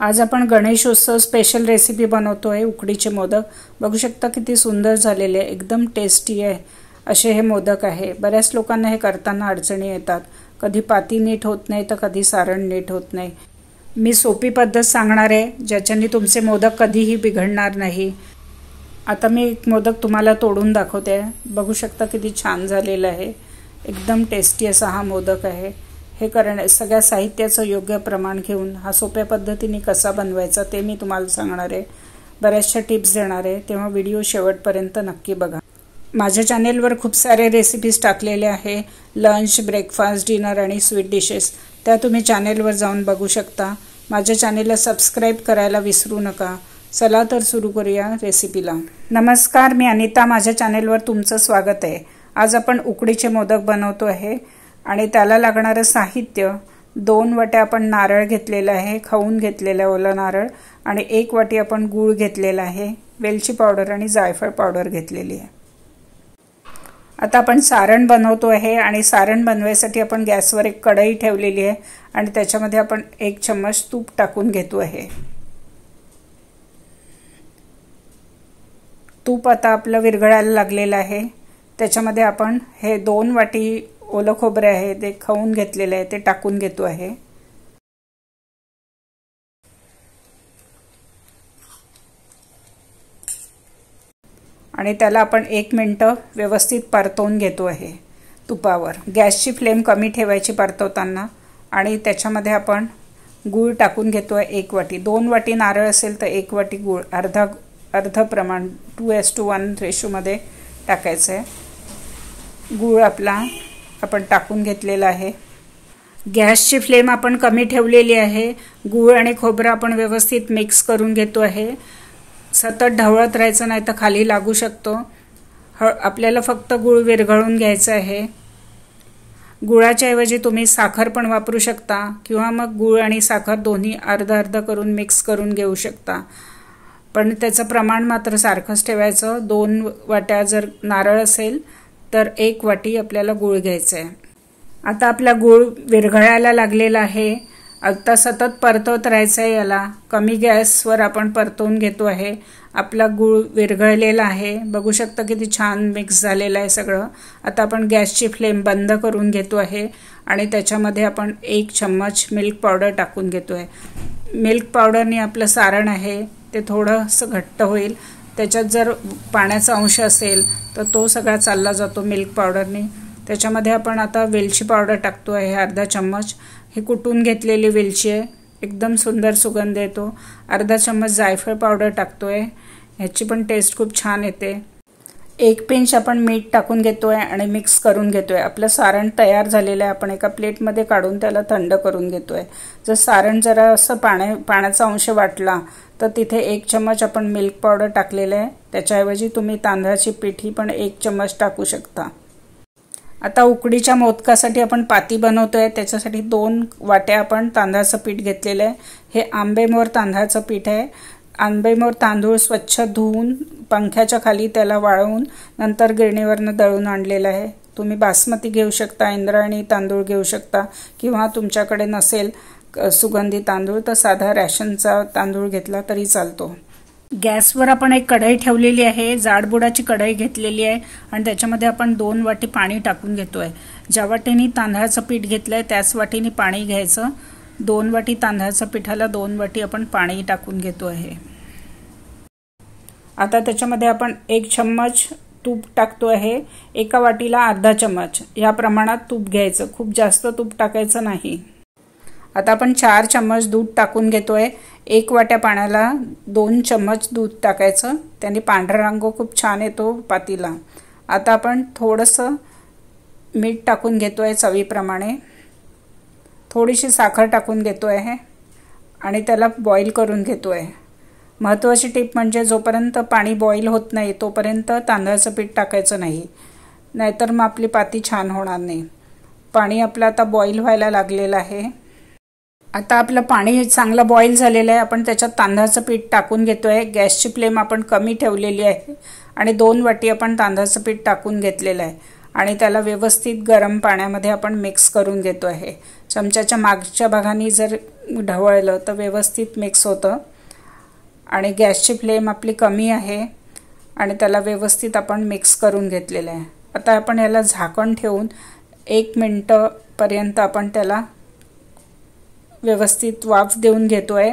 आज आपण Ganeshotsav special recipe बनवतोय उकडीचे मोदक। बघू शकता किती सुंदर झालेले आहे, एकदम टेस्टी आहे असे हे मोदक आहे। बऱ्याच लोकांना हे करताना अडचणी येतात, कधी पाती नीट होत नाही तर कधी सारण नीट होत नाही। मी सोपी पद्धत सांगणार आहे ज्याच्याने तुमचे मोदक कधीही बिघडणार नाही। आता मी एक मोदक तुम्हाला तोडून दाखवते। बघू शकता किती छान झालेला आहे, एकदम टेस्टी असा हा मोदक आहे। हे करणे सगळ्या साहित्याचं योग्य प्रमाण घेऊन हा सोप्या पद्धतीने कसा बनवायचा ते मी तुम्हाला सांगणार आहे। बऱ्याचशा टिप्स देणार आहे, तेव्हा व्हिडिओ शेवटपर्यंत नक्की बघा। माझ्या चॅनेलवर खूप सारे रेसिपीज टाकलेले आहे, लंच, ब्रेकफास्ट, डिनर आणि स्वीट डिशेस। त्या तुम्ही चॅनेलवर जाऊन बघू शकता। माझ्या चॅनेलला सबस्क्राइब करायला विसरू नका। चला तर सुरू करूया रेसिपीला। नमस्कार, मी अनिता, माझ्या चॅनेलवर तुमचं स्वागत आहे। आज आपण उकडीचे मोदक बनवतो आहे आणि त्याला लागणारे साहित्य 2 वाट्या आपण नारळ घेतलेला आहे, खाऊन घेतलेला ओला नारळ, आणि 1 वाटी आपण गूळ घेतलेला आहे, वेलची पावडर आणि जायफळ पावडर घेतलेली आहे। आता आपण सारण बनवतो आहे आणि सारण बनवायसाठी आपण गॅसवर एक कढई ठेवलेली आहे आणि त्याच्यामध्ये आपण 1 चम्मच तूप टाकून घेतो आहे। तूप आता आपलं विरघळायला लागलेलं आहे। त्याच्यामध्ये आपण हे 2 वाटी ओलं खोबरे आहे ते खाऊन घेतलेले आहे ते टाकून घेतो आहे। आणि त्याला आपण 1 मिनिट व्यवस्थित परतवून घेतो आहे तुपावर। गॅसची फ्लेम कमी ठेवायची परतवताना। आणि त्याच्यामध्ये आपण गूळ टाकून घेतो आहे 1 वाटी। 2 वाटी नारळ असेल तर 1 वाटी गूळ, अर्ध प्रमाण 2:1 रेशोमध्ये टाकायचं आहे। गूळ आपला आपण टाकून घेतलेला आहे। गॅसची फ्लेम आपण कमी ठेवलेली आहे। गूळ आणि खोबरं आपण व्यवस्थित मिक्स करून घेतो आहे। सतत ढवळत राहायचं नाही तर खाली लागू शकतो। आपल्याला फक्त गूळ विरघळून घ्यायचं आहे। गुळाच्या ऐवजी तुम्ही साखर पण वापरू शकता किंवा मग गूळ आणि साखर दोन्ही अर्ध करून मिक्स करून घेऊ शकता, पण त्याचं प्रमाण मात्र सारखंच ठेवायचं। 2 वाट्या जर नारळ असेल तर 1 वाटी आपल्याला गूळ घ्यायचा आहे। आता आपला गूळ विरघळायला लागलेला आहे। आता सतत परतवत राहायचं आहे, याला कमी गॅसवर आपण परतवून घेतो आहे। आपला गूळ विरघळलेला आहे, बघू शकता किती छान मिक्स झालेलं आहे सगळं। आता आपण गॅसची फ्लेम बंद करून घेतो आहे आणि त्याच्यामध्ये आपण 1 चम्मच मिल्क पावडर टाकून घेतो आहे। मिल्क पावडरने आपलं सारण आहे ते थोडंसं घट्ट होईल। त्याच्यात जर पाण्याचा अंश असेल तर तो सगळा चालला जातो मिल्क पावडरने। त्याच्यामध्ये आपण आता वेलची पावडर टाकतो आहे अर्धा चम्मच। ही कुटून घेतलेली वेलची आहे, एकदम सुंदर सुगंध येतो। अर्धा चम्मच जायफळ पावडर टाकतो आहे, ह्याची पण टेस्ट खूप छान येते। 1 पिंच आपण मीठ टाकून घेतो आहे आणि मिक्स करून घेतो आहे। आपलं सारण तयार झालेलं आहे, आपण एका प्लेटमध्ये काढून त्याला थंड करून घेतो आहे। जर सारण जरा असं पाण्याचा अंश वाटला तर तिथे 1 चम्मच आपण मिल्क पावडर टाकलेलं आहे, त्याच्याऐवजी तुम्ही तांदळाची पीठ पण 1 चम्मच टाकू शकता। आता उकडीच्या मोदकासाठी आपण पाती बनवतोय, त्याच्यासाठी 2 वाट्या आपण तांदळाचं पीठ घेतलेलं आहे। हे आंबेमोहर तांदळाचं पीठ आहे। आंबेमोहर तांदूळ स्वच्छ धुवून पंख्याच्या खाली त्याला वाळवून नंतर गिरणीवरनं दळून आणलेलं आहे। तुम्ही बासमती घेऊ शकता, इंद्रायणी तांदूळ घेऊ शकता, किंवा तुमच्याकडे नसेल सुगंधी तांदूळ तर साधा रॅशनचा तांदूळ घेतला तरी चालतो। गॅसवर आपण एक कढई ठेवलेली आहे, जाडबुडाची कढई घेतलेली आहे आणि त्याच्यामध्ये आपण 2 वाटी पाणी टाकून घेतोय। ज्या वाटीने तांदळाचं पीठ घेतलंय त्याच वाटीने पाणी घ्यायचं। 2 वाटी तांदळाच्या पिठाला 2 वाटी आपण पाणी टाकून घेतो आहे। आता त्याच्यामध्ये आपण 1 चम्मच तूप टाकतो आहे। एका वाटीला अर्धा चम्मच या प्रमाणात तूप घ्यायचं, खूप जास्त तूप टाकायचं नाही। आता आपण 4 चम्मच दूध टाकून घेतोय। 1 वाट्या पाण्याला 2 चम्मच दूध टाकायचं, त्याने पांढरा रंग खूप छान येतो पातीला। आता आपण थोडंसं मीठ टाकून घेतोय चवीप्रमाणे, थोडीशी साखर टाकून घेतोय आहे आणि त्याला बॉईल करून घेतोय। महत्त्वाची टिप म्हणजे जोपर्यंत पाणी बॉईल होत नाही तोपर्यंत तांदळाचं पीठ टाकायचं नाही, नाहीतर मग आपली पाती छान होणार नाही। पाणी आपलं आता बॉईल व्हायला लागलेलं आहे। आता आपलं पाणी चांगलं बॉईल झालेलं आहे, आपण त्याच्यात तांदळाचं पीठ टाकून घेतोय। गॅसची फ्लेम आपण कमी ठेवलेली आहे आणि 2 वाटी आपण तांदळाचं पीठ टाकून घेतलेलं आहे। आणि त्याला व्यवस्थित गरम पाण्यामध्ये आपण मिक्स करून घेतो आहे। चमच्याच्या मागच्या भागाने जर ढवळलं तर व्यवस्थित मिक्स होतं। आणि गॅसची फ्लेम आपली कमी आहे आणि त्याला व्यवस्थित आपण मिक्स करून घेतलेलं आहे। आता आपण याला झाकण ठेवून 1 मिनिटापर्यंत आपण त्याला व्यवस्थित वाफ देऊन घेतोय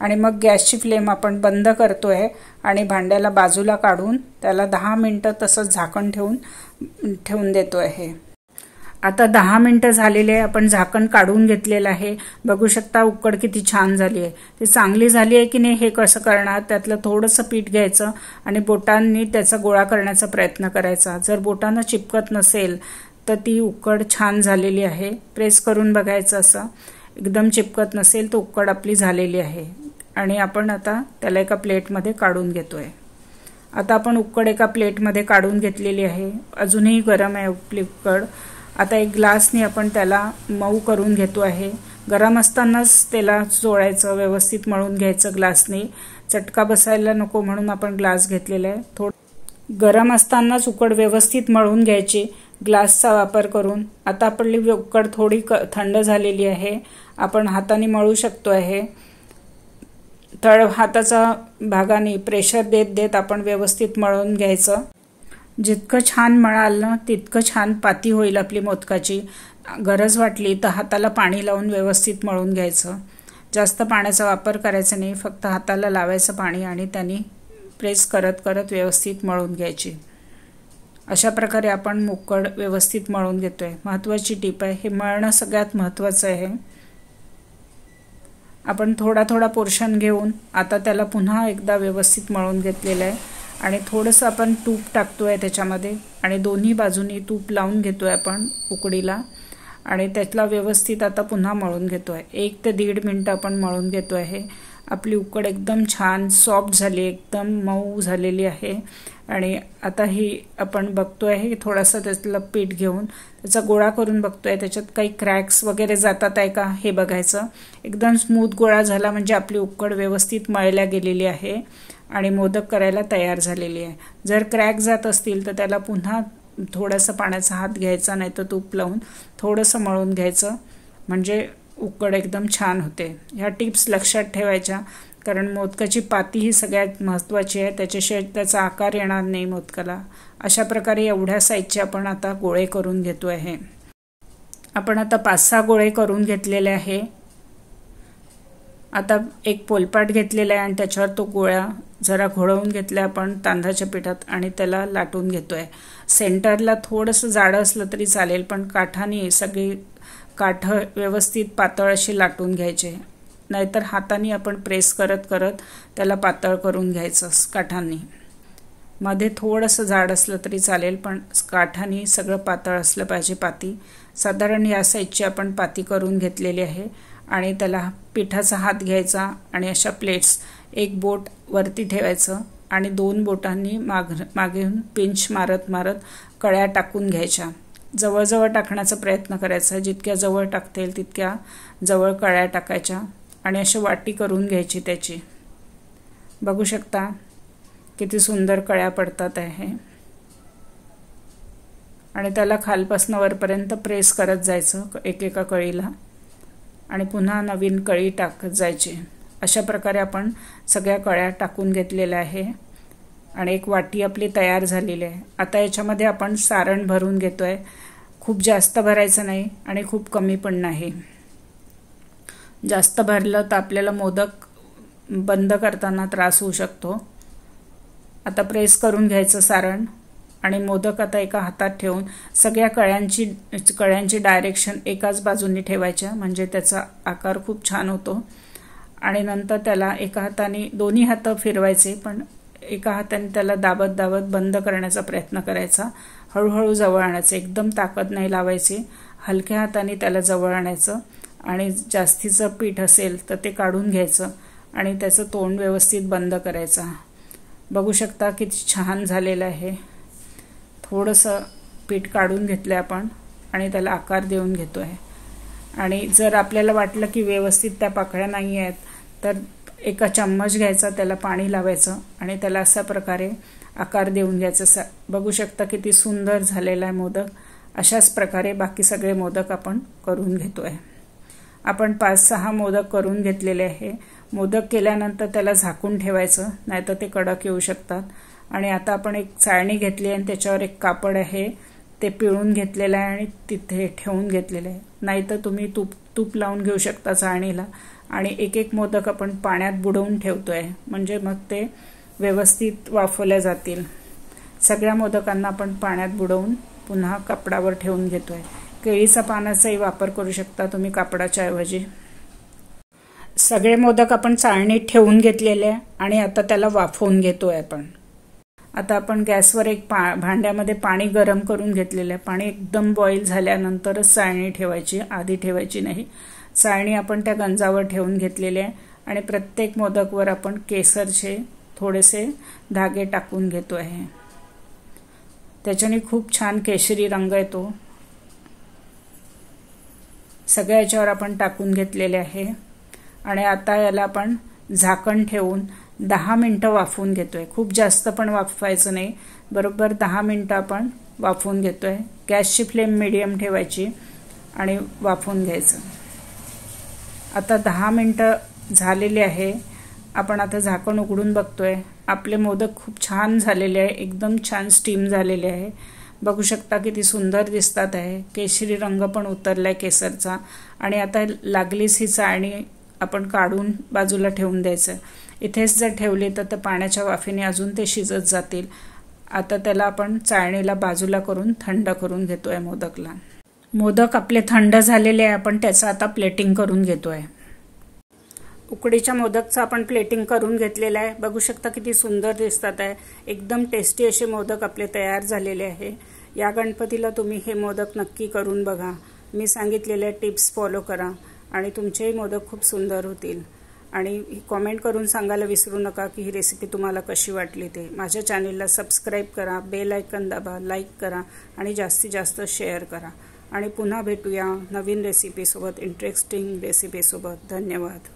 आणि मग गॅसची फ्लेम आपण बंद करतोय आणि भांड्याला बाजूला काढून त्याला 10 मिनिटं तसंच झाकण ठेवून देतोय आहे। आता 10 मिनिटं झालेले आहे, आपण झाकण काढून घेतलेलं आहे। बघू शकता उकड किती छान झाली आहे। ती चांगली झाली आहे की नाही हे कसं करणार, त्यातलं थोडंसं पीठ घ्यायचं आणि बोटांनी त्याचा गोळा करण्याचा प्रयत्न करायचा। जर बोटांना चिपकत नसेल तर ती उकड छान झालेली आहे। प्रेस करून बघायचं, असं एकदम चिपकत नसेल तर उकड आपली झालेली आहे। आणि आपण आता त्याला एका प्लेटमध्ये काढून घेतोय। आता आपण उकड एका प्लेटमध्ये काढून घेतलेली आहे। अजूनही गरम आहे आपली उकड। आता एक ग्लासने आपण त्याला मऊ करून घेतो आहे। गरम असतानाच त्याला चोळायचं, व्यवस्थित मळून घ्यायचं ग्लासने। चटका बसायला नको म्हणून आपण ग्लास घेतलेला आहे। गरम असतानाच उकड व्यवस्थित मळून घ्यायची ग्लासचा वापर करून। आता आपली उकड थोडी थंड झालेली आहे, आपण हाताने मळू शकतो आहे। तळ हाताचा भागाने प्रेशर देत देत आपण व्यवस्थित मळून घ्यायचं। जितकं छान मळाल ना तितकं छान पाती होईल आपली मोदकाची। गरज वाटली तर हाताला पाणी लावून व्यवस्थित मळून घ्यायचं। जास्त पाण्याचा वापर करायचा नाही, फक्त हाताला लावायचं पाणी आणि त्याने प्रेस करत करत व्यवस्थित मळून घ्यायची। अशा प्रकारे आपण उकड व्यवस्थित मळून घेतोय। महत्त्वाची टीप आहे, हे मळणं सगळ्यात महत्त्वाचं आहे। आपण थोडा थोडा पोर्शन घेऊन आता त्याला पुन्हा एकदा व्यवस्थित मळून घेतलेलं आहे आणि थोडंसं आपण तूप टाकतोय त्याच्यामध्ये आणि दोन्ही बाजूनी तूप लावून घेतोय आपण उकडीला आणि त्यातला व्यवस्थित आता पुन्हा मळून घेतोय। 1 ते 1.5 मिनिटं आपण मळून घेतोय आहे। आपली उकड एकदम छान सॉफ्ट झाली, एकदम मऊ झालेली आहे। आणि आता ही आपण बघतोय की थोडासा त्यातलं पीठ घेऊन त्याचा गोळा करून बघतोय, त्याच्यात काही क्रॅक्स वगैरे जातात आहे का हे बघायचं। एकदम स्मूथ गोळा झाला म्हणजे आपली उकड व्यवस्थित मळल्या गेलेली आहे आणि मोदक करायला तयार झालेली आहे। जर क्रॅक जात असतील तर त्याला पुन्हा थोडासा पाण्याचा हात घ्यायचा, नाही तर तूप लावून थोडंसं मळून घ्यायचं, म्हणजे उकड एकदम छान होते। ह्या टिप्स लक्षात ठेवायच्या, कारण मोदकाची पाती ही सगळ्यात महत्त्वाची आहे। त्याच्याशिवाय त्याचा आकार येणार नाही मोदकाला। अशा प्रकारे एवढ्या साईजचे आपण आता गोळे करून घेतो आहे। आपण आता 5-6 गोळे करून घेतलेले आहे। आता एक पोलपाट घेतलेला आहे आणि त्याच्यावर तो गोळा जरा घोळवून घेतला आपण तांदळाच्या पिठात आणि त्याला लाटून घेतोय। सेंटरला थोडंसं जाडं असलं तरी चालेल, पण काठाने सगळी काठ व्यवस्थित पातळ अशी लाटून घ्यायचे, नाहीतर हाताने आपण प्रेस करत करत त्याला पातळ करून घ्यायचं काठांनी। मध्ये थोडंसं जाड असलं तरी चालेल, पण काठाने सगळं पातळ असलं पाहिजे पाती। साधारण या साईजची आपण पाती करून घेतलेली आहे आणि त्याला पिठाचा हात घ्यायचा आणि अशा प्लेट्स, एक बोट वरती ठेवायचं आणि 2 बोटांनी मागेून पिंच मारत मारत कळ्या टाकून घ्यायच्या। जवळजवळ टाकण्याचा प्रयत्न करायचा, जितक्या जवळ टाकता येईल तितक्या जवळ कळ्या टाकायच्या आणि अशी वाटी करून घ्यायची त्याची। बघू शकता किती सुंदर कळ्या पडतात आहे आणि त्याला खालपासून वरपर्यंत प्रेस करत जायचं एकेका कळीला आणि पुन्हा नवीन कळी टाकत जायची। अशा प्रकारे आपण सगळ्या कळ्या टाकून घेतलेल्या आहे आणि एक वाटी आपली तयार झालेली आहे। आता याच्यामध्ये आपण सारण भरून घेतोय। खूप जास्त भरायचं नाही आणि खूप कमी पण नाही। जास्त भरलं तर आपल्याला मोदक बंद करताना त्रास होऊ शकतो। आता प्रेस करून घ्यायचं सारण आणि मोदक आता एका हातात ठेवून सगळ्या कळ्यांची डायरेक्शन एकाच बाजूने ठेवायच्या, म्हणजे त्याचा आकार खूप छान होतो। आणि नंतर त्याला एका हाताने, दोन्ही हात फिरवायचे, पण एका हाताने त्याला दाबत दाबत बंद करण्याचा प्रयत्न करायचा। हळूहळू जवळ आणायचं, एकदम ताकद नाही लावायची, हलक्या हाताने त्याला जवळ आणायचं आणि जास्तीचं पीठ असेल तर ते काढून घ्यायचं आणि त्याचं तोंड व्यवस्थित बंद करायचं। बघू शकता किती छान झालेलं आहे। थोडंसं पीठ काढून घेतलं आपण आणि त्याला आकार देऊन घेतो आहे। आणि जर आपल्याला वाटलं की व्यवस्थित त्या पाकळ्या नाही आहेत तर एका चम्मच घ्यायचा, त्याला पाणी लावायचं आणि त्याला अशा प्रकारे आकार देऊन घ्यायचा। बघू शकता किती सुंदर झालेला आहे मोदक। अशाच प्रकारे बाकी सगळे मोदक आपण करून घेतोय। आपण 5-6 मोदक करून घेतलेले आहे। मोदक केल्यानंतर त्याला झाकून ठेवायचं, नाहीतर ते कडक येऊ शकतात। आणि आता आपण एक चाळणी घेतली आणि त्याच्यावर एक कापड आहे ते पिळून घेतलेलं आहे आणि तिथे ठेवून घेतलेलं आहे। नाहीतर तुम्ही तूप लावून घेऊ शकता चाळणीला। आणि एक एक मोदक आपण पाण्यात बुडवून ठेवतोय, म्हणजे मग ते व्यवस्थित वाफवले जातील। सगळ्या मोदकांना आपण पाण्यात बुडवून पुन्हा कापडावर ठेवून घेतोय। केळीचा पानाचाही वापर करू शकता तुम्ही कापडाच्या ऐवजी। सगळे मोदक आपण चाळणीत ठेवून घेतलेले आहे आणि आता त्याला वाफवून घेतोय आपण। आता आपण गॅसवर एक भांड्यामध्ये पाणी गरम करून घेतलेलं आहे। पाणी एकदम बॉईल झाल्यानंतरच चाळणी ठेवायची, आधी ठेवायची नाही। चाळणी आपण त्या गंजावर ठेवून घेतलेली आहे आणि प्रत्येक मोदकवर आपण केसरचे थोडेसे धागे टाकून घेतो आहे। त्याच्याने खूप छान केशरी रंग येतो। सगळ्या याच्यावर आपण टाकून घेतलेले आहे आणि आता याला आपण झाकण ठेवून 10 मिनिटं वाफवून घेतोय। खूप जास्त पण वाफवायचं नाही, बरोबर 10 मिनिटं आपण वाफवून घेतोय। गॅसची फ्लेम मीडियम ठेवायची आणि वाफवून घ्यायचं। आता 10 मिनिटं झालेली आहे। आपण आता झाकण उघडून बघतोय। आपले मोदक खूप छान झालेले आहे, एकदम छान स्टीम झालेले आहे। बघू शकता किती सुंदर दिसतात आहे। केशरी रंग पण उतरलाय केसरचा। आणि आता लागलीच ही चाळणी आपण काढून बाजूला ठेवून द्यायचं। इथेच जर ठेवले तर पाण्याच्या वाफेने अजून ते शिजत जातील। आता त्याला आपण चाळणीला बाजूला करून थंड करून घेतोय मोदकला। मोदक आपले थंड झालेले आहे, आपण त्याचं आता प्लेटिंग करून घेतोय। उकडीच्या मोदकचं आपण प्लेटिंग करून घेतलेलं आहे। बघू शकता किती सुंदर दिसतात आहे। एकदम टेस्टी असे मोदक आपले तयार झालेले आहे। या गणपतीला तुम्ही हे मोदक नक्की करून बघा। मी सांगितलेल्या टिप्स फॉलो करा आणि तुमचेही मोदक खूप सुंदर होतील। आणि कमेंट करून सांगायला विसरू नका की ही रेसिपी तुम्हाला कशी वाटली ते। माझ्या चॅनलला सबस्क्राईब करा, बेल आयकॉन दाबा, लाईक करा आणि जास्तीत जास्त शेअर करा। आणि पुन्हा भेटूया नवीन रेसिपीसोबत, इंटरेस्टिंग रेसिपीसोबत। धन्यवाद।